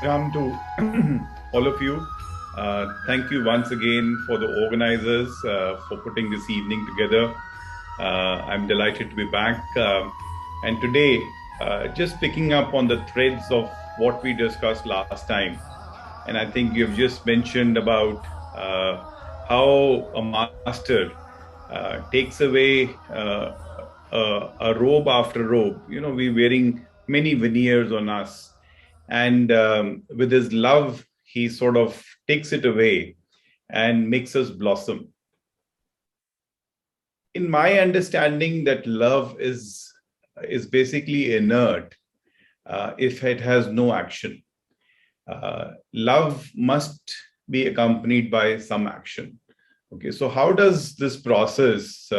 Ram to all of you. Thank you once again for the organizers for putting this evening together. I'm delighted to be back. And today, just picking up on the threads of what we discussed last time. And I think you've just mentioned about how a master takes away a robe after robe. You know, we're wearing many veneers on us. And with his love, he sort of takes it away and makes us blossom. In my understanding, that love is basically inert if it has no action. Love must be accompanied by some action. Okay, so how does this process,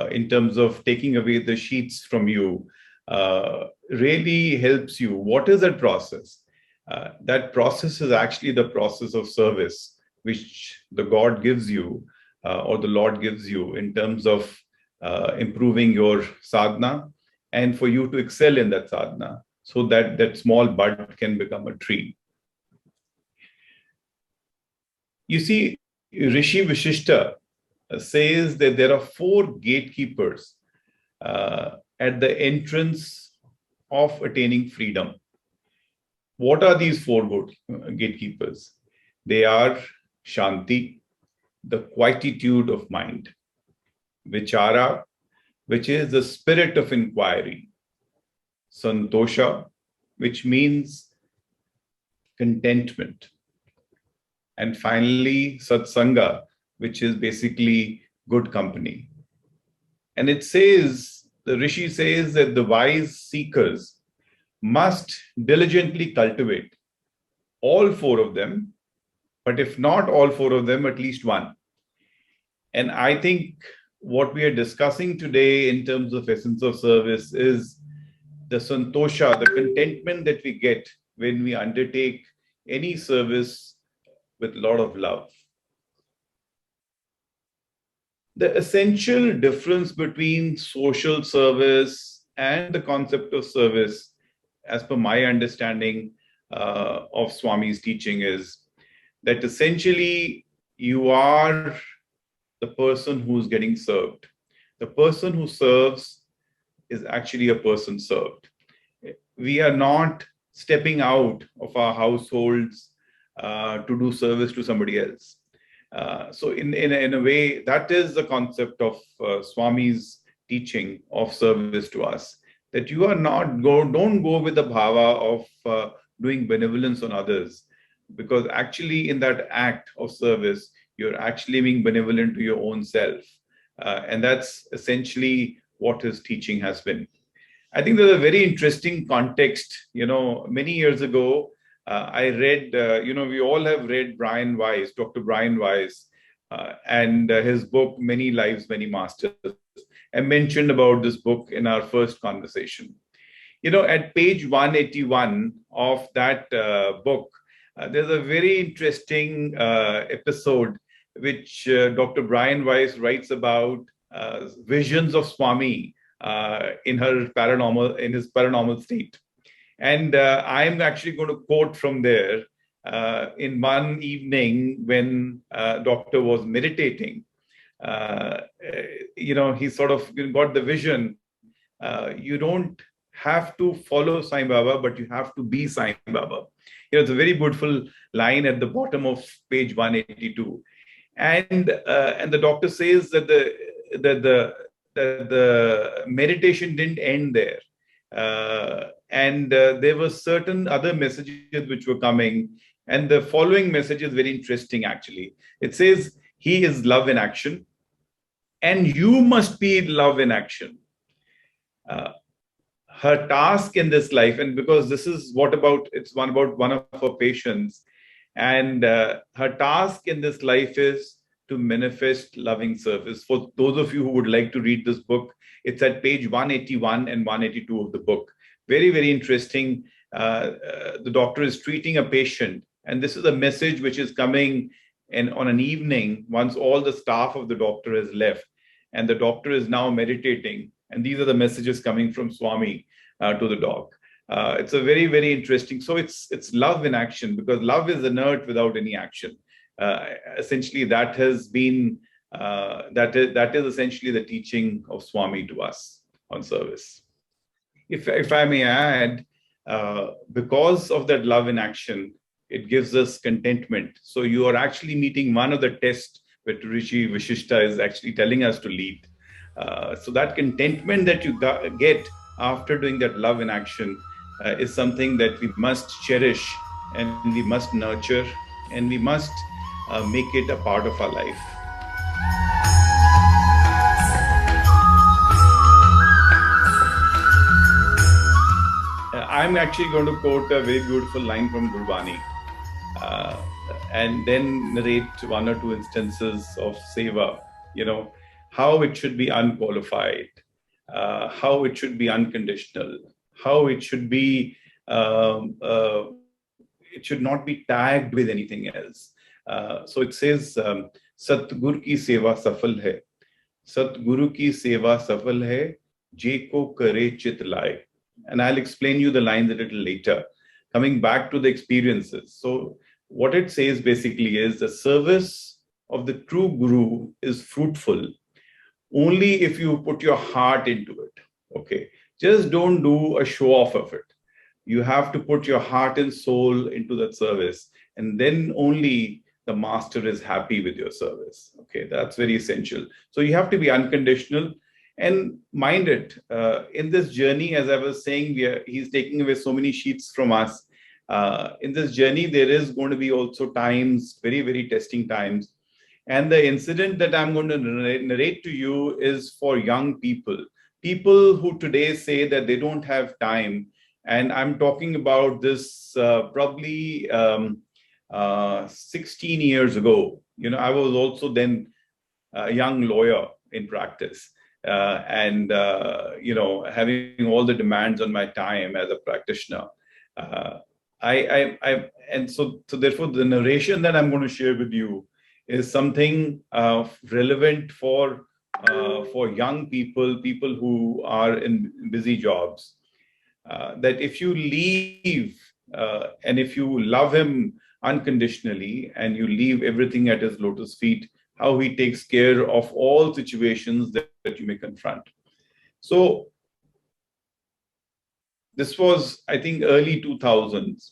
in terms of taking away the sheets from you, really helps you? What is that process? That process is actually the process of service, which the God gives you or the Lord gives you in terms of improving your sadhana and for you to excel in that sadhana so that that small bud can become a tree. You see, Rishi Vishishta says that there are 4 gatekeepers at the entrance of attaining freedom. What are these 4 gatekeepers? They are Shanti, the quietude of mind; Vichara, which is the spirit of inquiry; Santosha, which means contentment; and finally, Satsanga, which is basically good company. And it says, the Rishi says that the wise seekers must diligently cultivate all 4 of them, but if not all 4 of them, at least one. And I think what we are discussing today in terms of essence of service is the santosha, the contentment that we get when we undertake any service with a lot of love. The essential difference between social service and the concept of service, as per my understanding of Swami's teaching, is that essentially you are the person who's getting served. The person who serves is actually a person served. We are not stepping out of our households to do service to somebody else. So in a way, that is the concept of Swami's teaching of service to us, that you are not don't go with the bhava of doing benevolence on others, because actually in that act of service, you're actually being benevolent to your own self. And that's essentially what his teaching has been. I think there's a very interesting context. You know, many years ago, I read, we all have read Brian Weiss, Dr. Brian Weiss, and his book, Many Lives, Many Masters. I mentioned about this book in our first conversation. You know, at page 181 of that book, there's a very interesting episode which Dr. Brian Weiss writes about visions of Swami in his paranormal state. And I'm actually going to quote from there. In one evening when doctor was meditating, he sort of got the vision. You don't have to follow Sai Baba, but you have to be Sai Baba. You know, it's a very beautiful line at the bottom of page 182. And the doctor says that the meditation didn't end there. And there were certain other messages which were coming. And the following message is very interesting, actually. It says, he is love in action, and you must be love in action. Her task in this life, and because this is it's one about one of her patients, and her task in this life is to manifest loving service. For those of you who would like to read this book, it's at page 181 and 182 of the book. Very, very interesting. The doctor is treating a patient, and this is a message which is coming on an evening once all the staff of the doctor has left, and the doctor is now meditating. And these are the messages coming from Swami to the doc. It's a very, very interesting. So it's love in action, because love is inert without any action. Essentially, that has been that is essentially the teaching of Swami to us on service. If I may add, because of that love in action, it gives us contentment. So you are actually meeting one of the tests that Rishi Vishishta is actually telling us to lead. So that contentment that you get after doing that love in action is something that we must cherish, and we must nurture, and we must make it a part of our life. I'm actually going to quote a very beautiful line from Gurbani, uh, and then narrate one or two instances of Seva, how it should be unqualified, how it should be unconditional, how it should be, it should not be tagged with anything else. So it says, Satgur ki seva safal hai, Satguru ki seva safal hai, je ko kare chit laye. And I'll explain you the lines a little later, coming back to the experiences. So what it says basically is the service of the true guru is fruitful only if you put your heart into it. Okay. Just don't do a show off of it. You have to put your heart and soul into that service, and then only the master is happy with your service. Okay. That's very essential. So you have to be unconditional. And mind it, in this journey, as I was saying, he's taking away so many sheets from us. In this journey, there is going to be also times, very, very testing times. And the incident that I'm going to narrate to you is for young people, people who today say that they don't have time. And I'm talking about this probably 16 years ago. I was also then a young lawyer in practice. And having all the demands on my time as a practitioner, and so therefore the narration that I'm going to share with you is something relevant for young people who are in busy jobs. That if you leave and if you love him unconditionally and you leave everything at his lotus feet, how he takes care of all situations that you may confront. So this was, I think, early 2000s.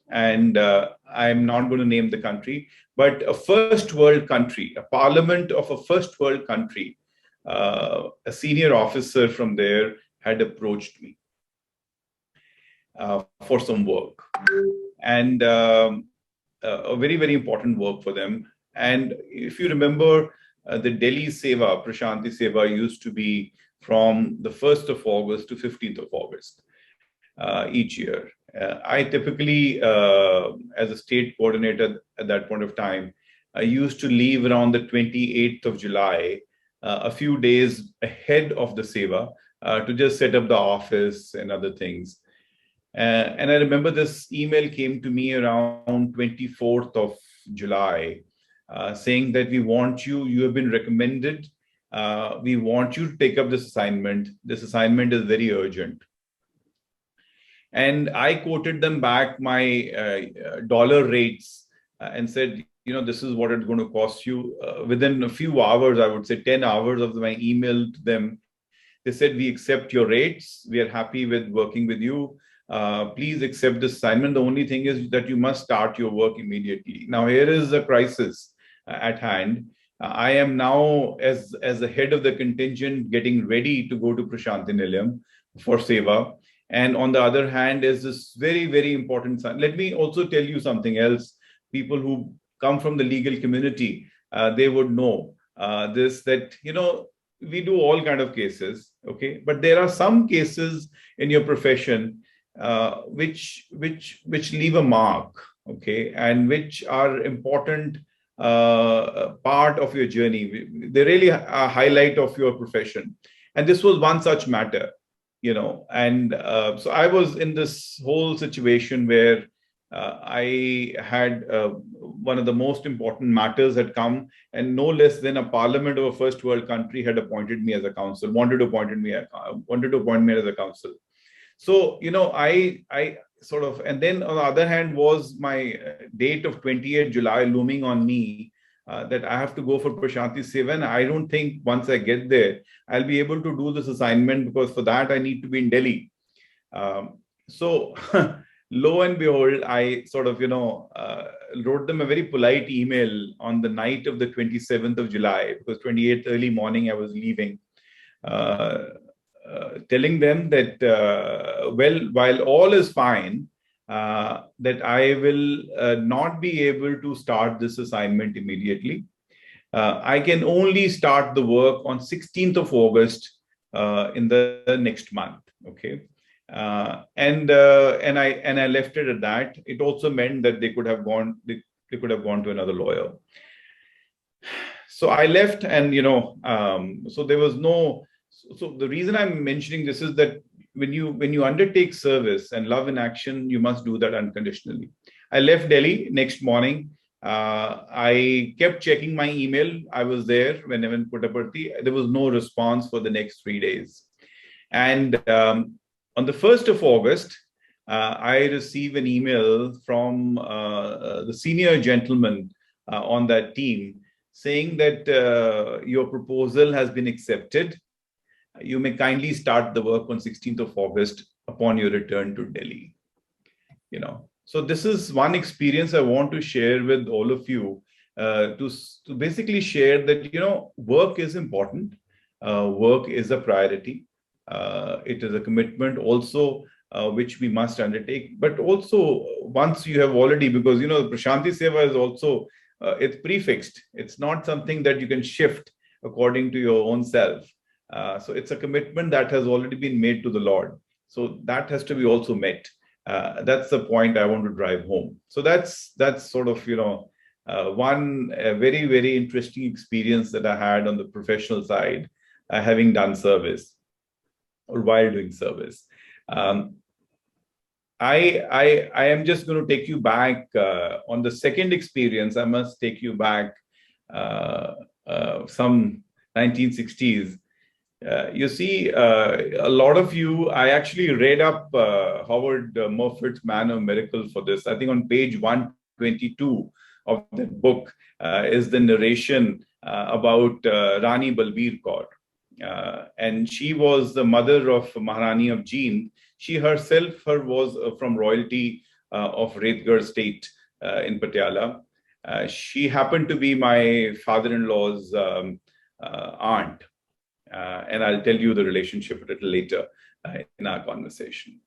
And I'm not going to name the country, but a first world country, a parliament of a first world country, a senior officer from there had approached me for some work. And a very, very important work for them. And if you remember, the Delhi Seva, Prashanti Seva, used to be from the 1st of August to 15th of August each year. I typically, as a state coordinator at that point of time, I used to leave around the 28th of July, a few days ahead of the Seva, to just set up the office and other things. And I remember this email came to me around 24th of July, saying that we want you, you have been recommended, we want you to take up this assignment. This assignment is very urgent. And I quoted them back my dollar rates and said, this is what it's going to cost you. Within a few hours, I would say 10 hours of my email to them, they said, we accept your rates. We are happy with working with you. Please accept this assignment. The only thing is that you must start your work immediately. Now, here is a crisis at hand. I am now, as the head of the contingent, getting ready to go to Prashanti Nilayam for Seva. And on the other hand, is this very, very important. Let me also tell you something else. People who come from the legal community, they would know this, that, we do all kind of cases, okay? But there are some cases in your profession which leave a mark, okay? And which are important part of your journey. They really a highlight of your profession. And this was one such matter. And so I was in this whole situation where I had one of the most important matters had come, and no less than a parliament of a first world country had appointed me as a counsel, wanted to appoint me as a counsel. So, I sort of, and then on the other hand was my date of 28th July looming on me, that I have to go for Prashanti Seva. And I don't think once I get there, I'll be able to do this assignment, because for that I need to be in Delhi. So lo and behold, I sort of, wrote them a very polite email on the night of the 27th of July, because 28th early morning I was leaving, uh, telling them that, well, while all is fine, that I will not be able to start this assignment immediately. I can only start the work on 16th of August, in the next month. Okay. And I left it at that. It also meant that they could have gone to another lawyer. So I left, and so there was no. So the reason I'm mentioning this is that when you undertake service and love in action, you must do that unconditionally. I left Delhi next morning. I kept checking my email. I was there when I went Puttaparthi. There was no response for the next 3 days. And on the 1st of August, I received an email from the senior gentleman on that team, saying that your proposal has been accepted. You may kindly start the work on 16th of August upon your return to Delhi. So this is one experience I want to share with all of you, to basically share that, work is important. Work is a priority. It is a commitment also, which we must undertake. But also, once you have already, because, Prashanti Seva is also, it's prefixed. It's not something that you can shift according to your own self. So it's a commitment that has already been made to the Lord. So that has to be also met. That's the point I want to drive home. So that's sort of, one very, very interesting experience that I had on the professional side, having done service, or while doing service. I am just going to take you back on the second experience. I must take you back some 1960s. You see, a lot of you, I actually read up Howard Moffat's Man of Miracle for this. I think on page 122 of that book is the narration about Rani Balbir Kaur. And she was the mother of Maharani of Jeend. She herself was from royalty of Redgarh state in Patiala. She happened to be my father-in-law's aunt. And I'll tell you the relationship a little later in our conversation.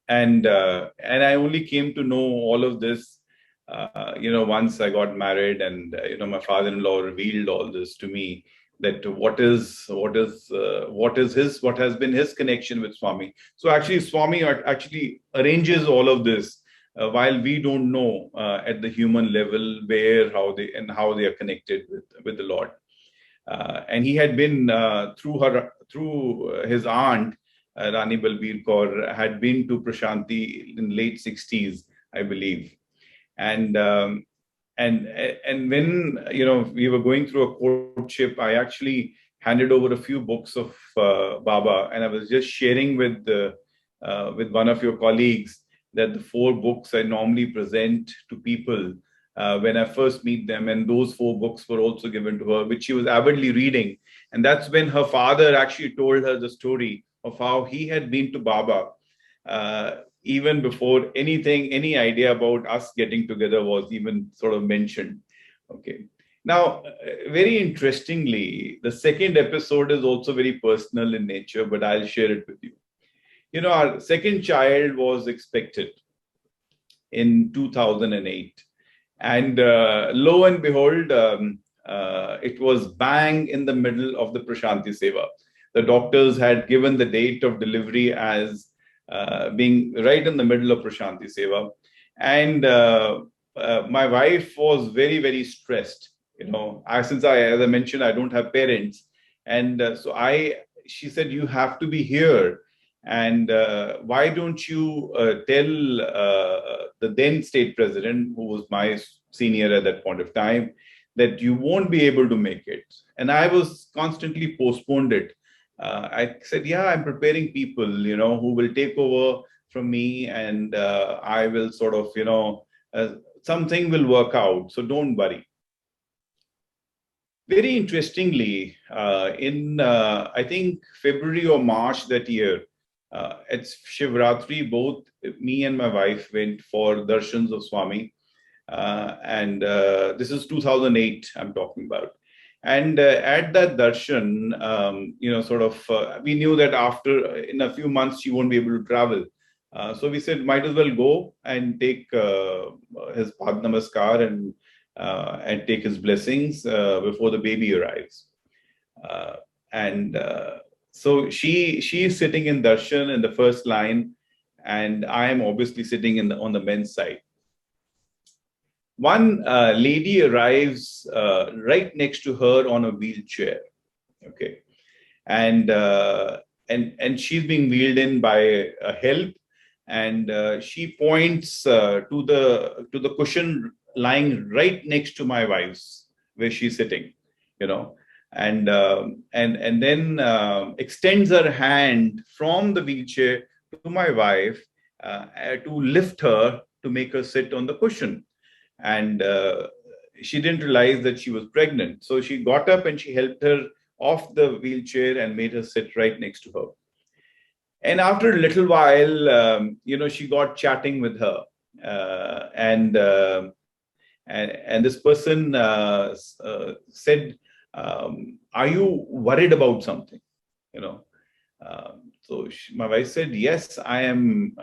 And I only came to know all of this, once I got married, and my father-in-law revealed all this to me. That what has been his connection with Swami. So actually, Swami actually arranges all of this, while we don't know at the human level how they are connected with the Lord. And he had been through his aunt, Rani Balbir Kaur, had been to Prashanti in late 60s, I believe. And when we were going through a courtship, I actually handed over a few books of Baba, and I was just sharing with one of your colleagues that the 4 books I normally present to people when I first meet them, and those 4 books were also given to her, which she was avidly reading. And that's when her father actually told her the story of how he had been to Baba even before any idea about us getting together was even sort of mentioned. Okay. Now, very interestingly, the second episode is also very personal in nature, but I'll share it with you. Our second child was expected in 2008. And lo and behold, it was bang in the middle of the Prashanti Seva. The doctors had given the date of delivery as being right in the middle of Prashanti Seva. And my wife was very, very stressed. As I mentioned, I don't have parents. And she said, you have to be here. And why don't you tell the then state president, who was my senior at that point of time, that you won't be able to make it? And I was constantly postponed it. I said, yeah, I'm preparing people, who will take over from me, and I will sort of, something will work out. So don't worry. Very interestingly, in I think February or March that year, at Shivratri, both me and my wife went for darshans of Swami. And this is 2008 I'm talking about. And at that darshan, we knew that after in a few months she won't be able to travel. So we said, might as well go and take his Pad Namaskar and take his blessings before the baby arrives. Uh, and So she is sitting in darshan in the first line, and I am obviously sitting on the men's side. One lady arrives right next to her on a wheelchair. Okay, and she's being wheeled in by a help, and she points to the cushion lying right next to my wife's where she's sitting, and then extends her hand from the wheelchair to my wife to lift her to make her sit on the cushion. And she didn't realize that she was pregnant. So she got up and she helped her off the wheelchair and made her sit right next to her. And after a little while, she got chatting with her. And this person said, are you worried about something? My wife said, yes, I am,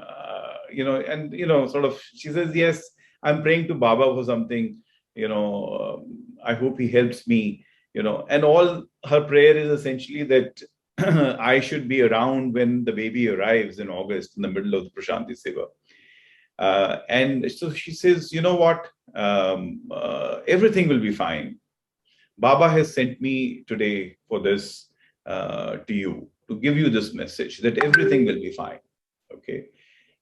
she says, yes, I'm praying to Baba for something, I hope he helps me, and all her prayer is essentially that I should be around when the baby arrives in August in the middle of the Prashanti Seva. And so she says, you know what, everything will be fine. Baba has sent me today for this to you, to give you this message that everything will be fine. Okay.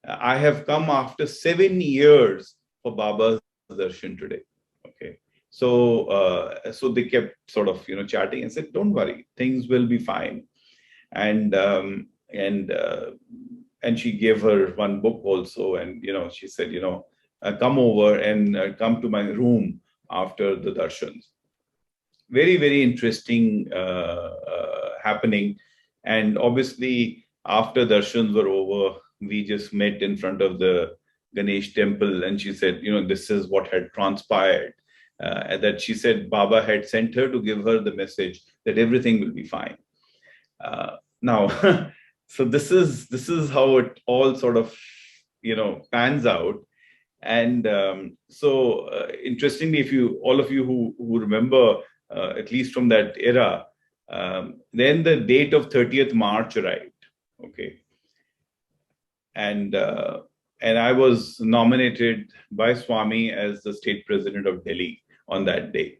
I have come after 7 years for Baba's darshan today. Okay. So they kept sort of, chatting and said, don't worry, things will be fine. And she gave her one book also. And, she said, come over and come to my room after the darshans. Very, very interesting happening. And obviously, after darshans were over, we just met in front of the Ganesh temple. And she said, this is what had transpired. That she said Baba had sent her to give her the message that everything will be fine. Now, so this is how it all sort of, pans out. And interestingly, if all of you who remember, at least from that era, then the date of 30th March arrived. Okay. And I was nominated by Swami as the state president of Delhi on that day.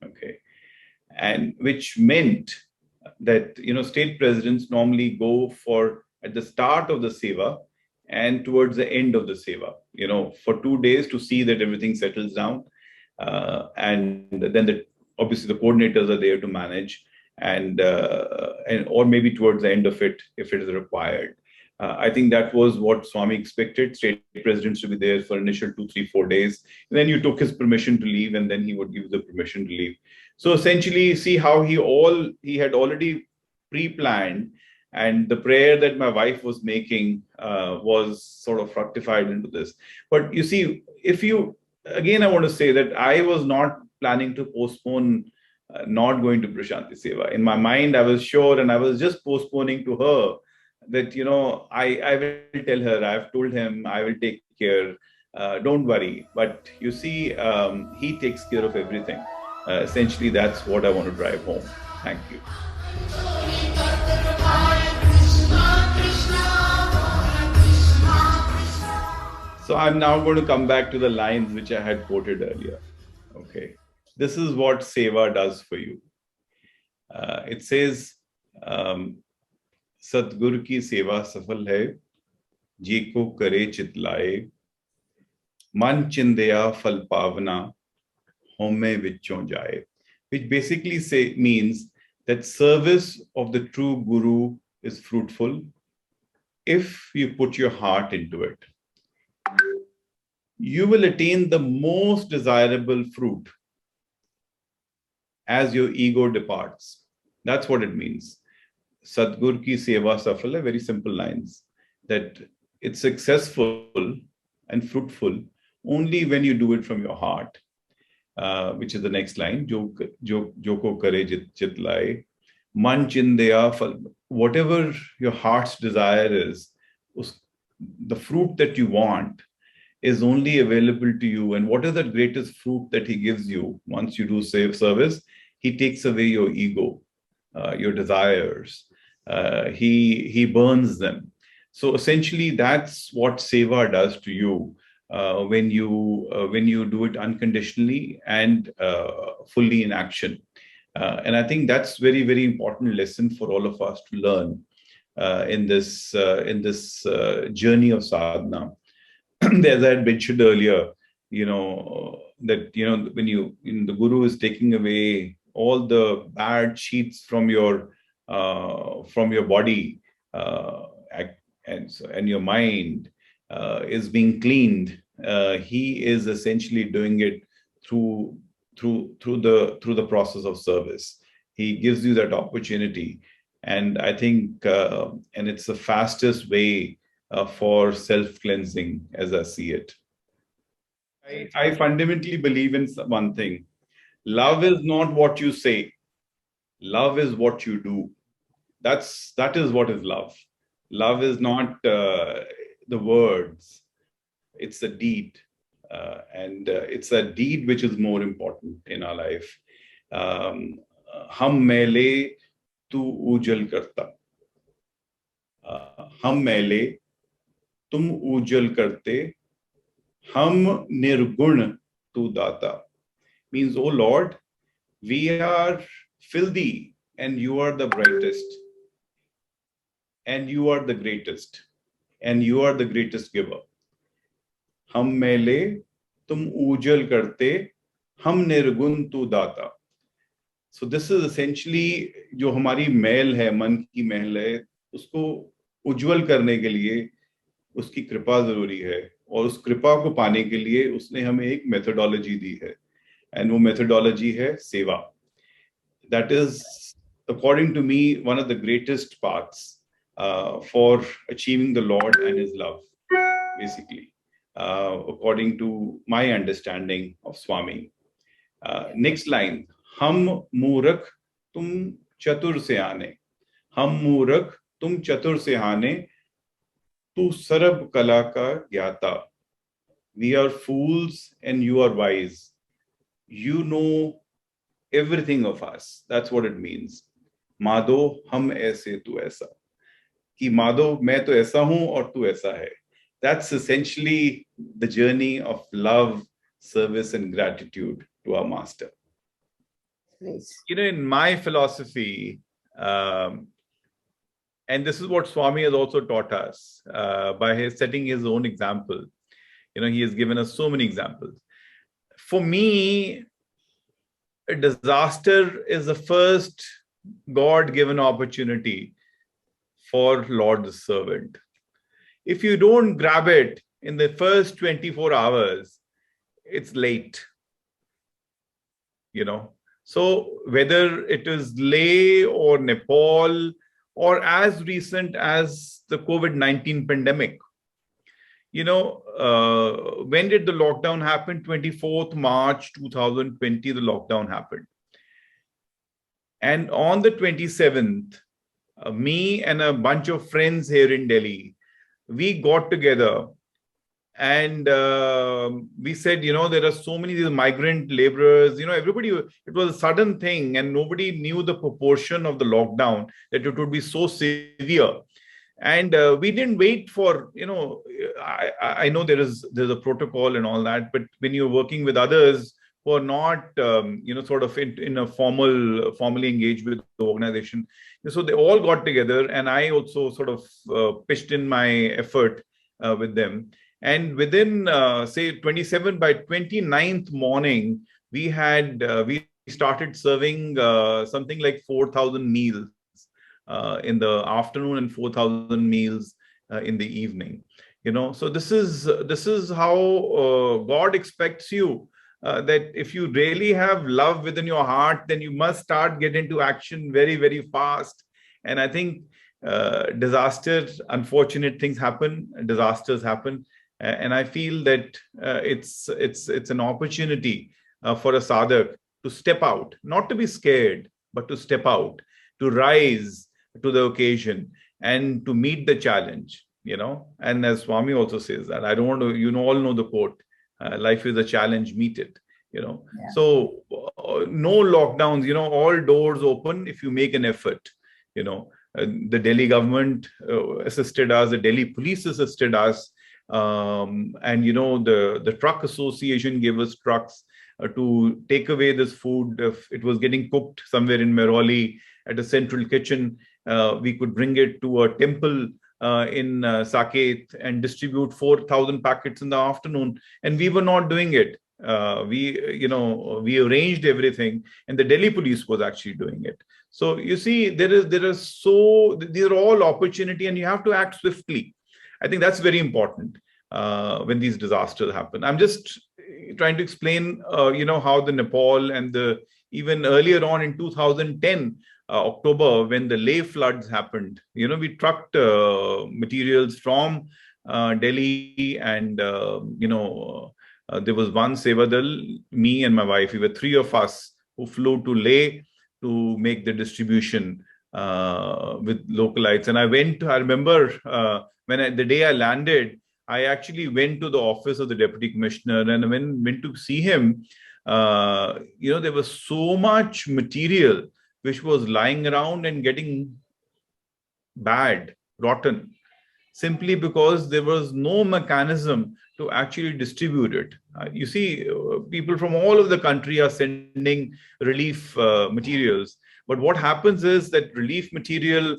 Okay. And which meant that, state presidents normally go for at the start of the Seva and towards the end of the Seva, for 2 days to see that everything settles down. And then obviously the coordinators are there to manage, and or maybe towards the end of it if it is required. I think that was what Swami expected, state presidents to be there for initial 2, 3, 4 days. And then you took his permission to leave, and then he would give the permission to leave. So essentially, see how he had already pre-planned, and the prayer that my wife was making was sort of fructified into this. But you see, I want to say that I was not planning to postpone not going to Prashanti Seva. In my mind, I was sure, and I was just postponing to her that, I will tell her, I've told him, I will take care, don't worry. But you see, he takes care of everything. Essentially, that's what I want to drive home. Thank you. So I'm now going to come back to the lines which I had quoted earlier. Okay. This is what Seva does for you. It says, Satgur ki seva safal hai, ji ko kare chitlaye, man chindaya fal pavana, home vichon jaye. Which basically means that service of the true Guru is fruitful if you put your heart into it. You will attain the most desirable fruit as your ego departs. That's what it means. Sadgur ki seva safal hai, very simple lines. That it's successful and fruitful only when you do it from your heart. Which is the next line. Jo ko kare jit lai. Man chindeya fal. Whatever your heart's desire is, the fruit that you want is only available to you. And what is the greatest fruit that he gives you once you do service? He takes away your ego, your desires. He burns them. So essentially, that's what seva does to you when you do it unconditionally and fully in action. And I think that's very, very important lesson for all of us to learn in this journey of sadhana. As I had mentioned earlier, that when the Guru is taking away all the bad sheets from your body, and your mind is being cleaned. He is essentially doing it through the process of service. He gives you that opportunity, and I think and it's the fastest way for self-cleansing, as I see it. I fundamentally believe in one thing. Love is not what you say. Love is what you do. That is what is love. Love is not the words. It's a deed. And it's a deed which is more important in our life. Hum मैले tu ujal karta. Hum मैले tum ujal karte. Hum nirgun tu data. Means, oh Lord, we are filthy and you are the brightest. And you are the greatest. And you are the greatest giver. Hum मैले tum ujal karte. Hum nirgun tu data. So this is essentially जो हमारी मैल है, मन की मैल है, उसको उज्जवल करने के लिए उसकी कृपा जरूरी है, और उस कृपा को पाने के लिए उसने हमें एक मेथोडोलॉजी दी है, and वो मेथोडोलॉजी है सेवा. That is, according to me, one of the greatest paths for achieving the Lord and His love, basically, according to my understanding of Swami. Next line. हम मूर्ख तुम चतुर से आने. हम मूर्ख तुम चतुर से आने. तू सर्व कला का ज्ञाता. We are fools and you are wise. You know everything of us. That's what it means. Madho हम ऐसे तू ऐसा. कि माधो मैं तो ऐसा हूं और तू ऐसा है. That's essentially the journey of love, service, and gratitude to our master. Nice. In my philosophy, and this is what Swami has also taught us by setting his own example. He has given us so many examples. For me, a disaster is the first God-given opportunity for Lord's servant. If you don't grab it in the first 24 hours, it's late. So whether it is Leh or Nepal or as recent as the COVID-19 pandemic, when did the lockdown happen? 24th March 2020, the lockdown happened. And on the 27th, me and a bunch of friends here in Delhi, we got together and we said, there are so many these migrant laborers, everybody, it was a sudden thing and nobody knew the proportion of the lockdown, that it would be so severe. And we didn't wait for, I know there's a protocol and all that, but when you're working with others who are not, sort of in a formally engaged with the organization, so they all got together and I also sort of pitched in my effort with them. And within, say, 27, by 29th morning, we started serving something like 4,000 meals in the afternoon and 4,000 meals in the evening. So this is how God expects you. That if you really have love within your heart, then you must start get into action very, very fast. And I think unfortunate things happen, disasters happen, and I feel that it's an opportunity for a sadhak to step out, not to be scared, but to step out, to rise to the occasion and to meet the challenge. And as Swami also says that, I don't want to, all know the quote, life is a challenge, meet it. Yeah. So no lockdowns, all doors open if you make an effort. The Delhi government assisted us, the Delhi police assisted us, and the truck association gave us trucks to take away this food. If it was getting cooked somewhere in Mehrauli at a central kitchen, we could bring it to a temple in Saket and distribute 4,000 packets in the afternoon. And we were not doing it. We arranged everything, and the Delhi police was actually doing it. So you see, these are all opportunity, and you have to act swiftly. I think that's very important when these disasters happen. I'm just trying to explain, how the Nepal and even earlier on in 2010, October, when the Leh floods happened, we trucked materials from Delhi, and there was one Sevadal, me and my wife. We were three of us who flew to Leh to make the distribution with localites. And I remember the day I landed, I actually went to the office of the deputy commissioner, and went to see him. There was so much material which was lying around and getting bad, rotten, simply because there was no mechanism to actually distribute it. You see, people from all over the country are sending relief materials. But what happens is that relief material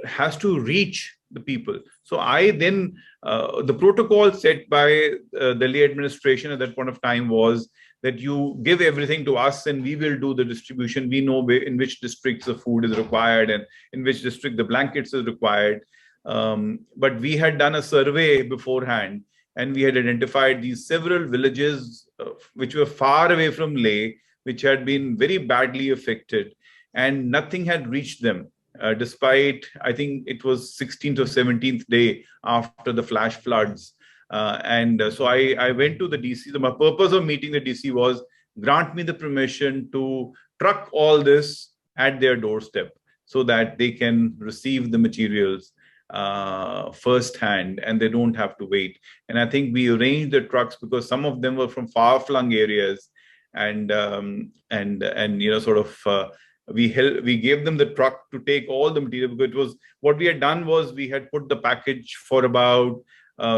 has to reach the people. So the protocol set by the Delhi administration at that point of time was that you give everything to us and we will do the distribution. We know in which districts the food is required and in which district the blankets is required. But we had done a survey beforehand, and we had identified these several villages which were far away from Leh, which had been very badly affected, and nothing had reached them, despite, I think it was 16th or 17th day after the flash floods. So I went to the DC. My purpose of meeting the DC was grant me the permission to truck all this at their doorstep so that they can receive the materials firsthand and they don't have to wait. And I think we arranged the trucks because some of them were from far-flung areas, and we gave them the truck to take all the material, because it was what we had done was we had put the package for about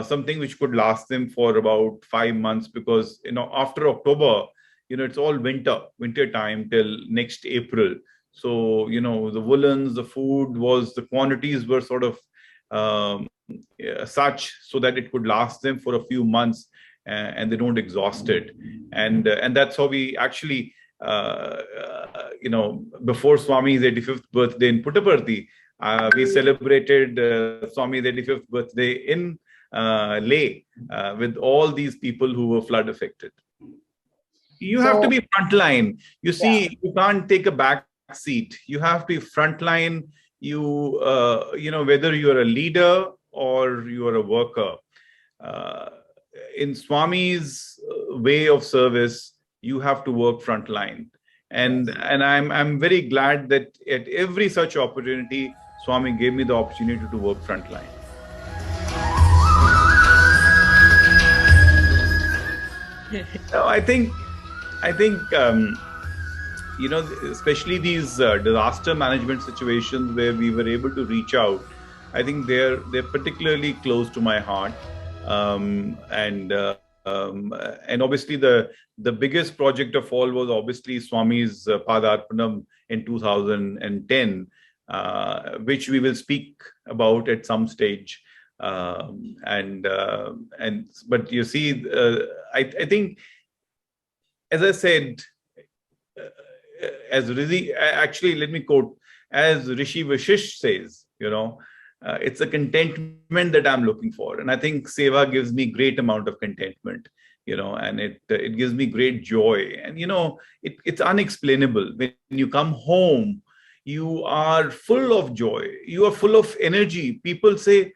something which could last them for about 5 months, because after October, it's all winter time till next April. So the woolens, the food the quantities were sort of such so that it could last them for a few months, and they don't exhaust it. And that's how we actually before Swami's 85th birthday in Puttaparthi, we celebrated Swami's 85th birthday in Leh with all these people who were flood affected. You have to be frontline. You see, you can't take a back seat. You have to be frontline. Whether you're a leader or you're a worker. In Swami's way of service, you have to work frontline. And I'm very glad that at every such opportunity, Swami gave me the opportunity to work frontline. So I think especially these disaster management situations where we were able to reach out, I think they're particularly close to my heart. And obviously the biggest project of all was obviously Swami's Padarpanam in 2010, which we will speak about at some stage. But you see, I think, as I said, as Rishi, actually, let me quote, as Rishi Vashish says, it's a contentment that I'm looking for. And I think Seva gives me great amount of contentment, and it gives me great joy. And, it's unexplainable. When you come home, you are full of joy. You are full of energy. People say,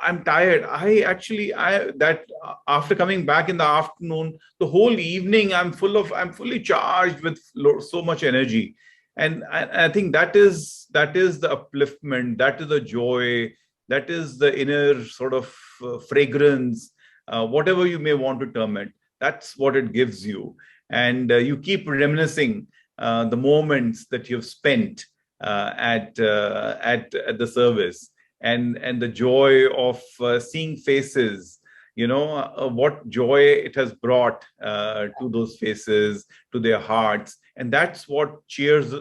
I'm tired. That after coming back in the afternoon, the whole evening, I'm fully charged with so much energy. And I think that is the upliftment, that is the joy, that is the inner sort of fragrance, whatever you may want to term it. That's what it gives you. And you keep reminiscing the moments that you've spent at the service, and the joy of seeing faces, what joy it has brought to those faces, to their hearts, and that's what cheers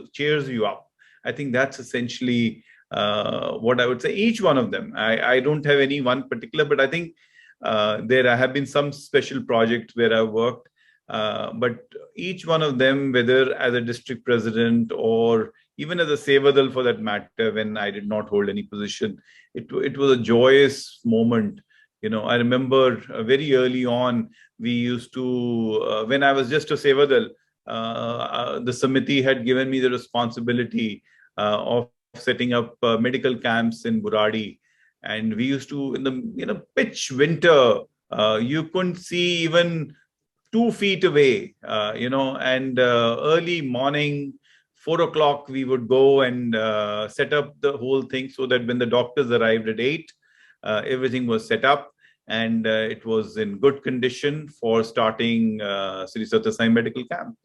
you up. I think that's essentially what I would say. Each one of them, I don't have any one particular, but I think there have been some special projects where I worked, but each one of them, whether as a district president or even as a Sevadal for that matter, when I did not hold any position, it was a joyous moment. I remember very early on, we used to, when I was just a Sevadal, the Samiti had given me the responsibility of setting up medical camps in Buradi. And we used to, in the pitch winter, you couldn't see even 2 feet away, and early morning, 4 o'clock, we would go and set up the whole thing so that when the doctors arrived at 8, everything was set up, and it was in good condition for starting Sri Satsang Medical Camp.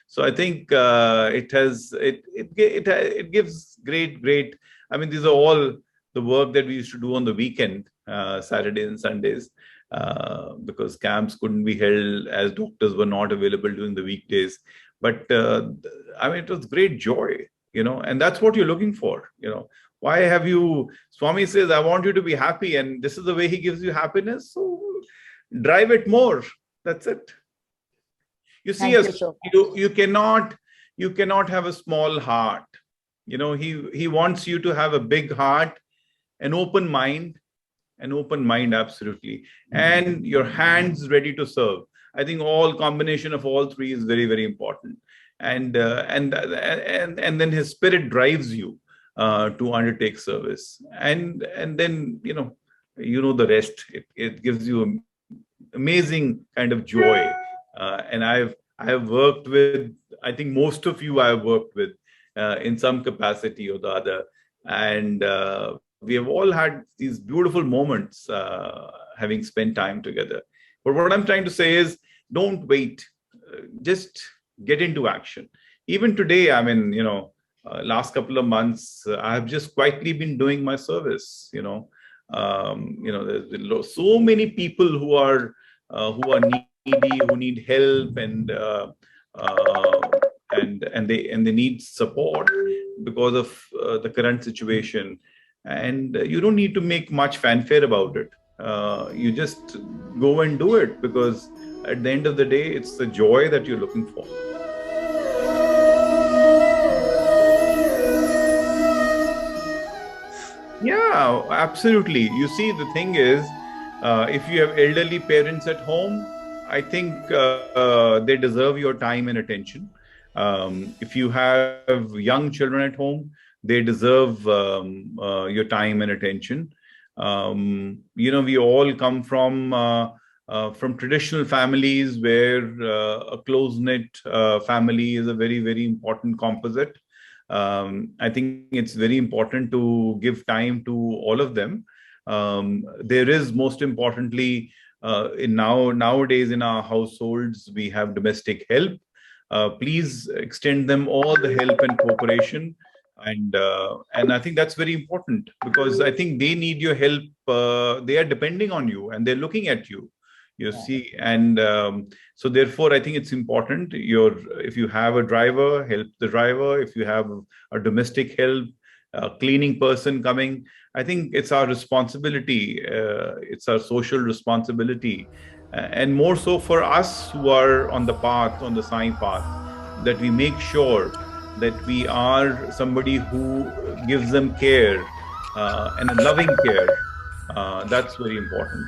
So I think it gives great. I mean, these are all the work that we used to do on the weekend, Saturdays and Sundays, because camps couldn't be held as doctors were not available during the weekdays. But I mean, it was great joy, and that's what you're looking for. Why have you? Swami says, I want you to be happy, and this is the way he gives you happiness. So drive it more. That's it. You see, you cannot have a small heart. He wants you to have a big heart, an open mind, absolutely, and your hands ready to serve. I think all combination of all three is very, very important, and then his spirit drives you to undertake service, and then the rest. It gives you amazing kind of joy, and I have worked with, I think most of you I have worked with in some capacity or the other, and we have all had these beautiful moments having spent time together. But what I'm trying to say is, don't wait, just get into action. Even today, I mean, last couple of months, I have just quietly been doing my service. There's been so many people who are needy, who need help, and they need support because of the current situation. And you don't need to make much fanfare about it. You just go and do it, because at the end of the day, it's the joy that you're looking for. Yeah, absolutely. You see, the thing is, if you have elderly parents at home, I think they deserve your time and attention. If you have young children at home, they deserve your time and attention. We all come from traditional families where a close-knit family is a very, very important composite. I think it's very important to give time to all of them. There is, most importantly, nowadays in our households, we have domestic help. Please extend them all the help and cooperation. And I think that's very important, because I think they need your help. They are depending on you, and they're looking at you. You see, and so therefore, I think it's important. If you have a driver, help the driver. If you have a domestic help, a cleaning person coming, I think it's our responsibility. It's our social responsibility, and more so for us who are on the path, on the Sai path. that we make sure that we are somebody who gives them care and a loving care. That's very important.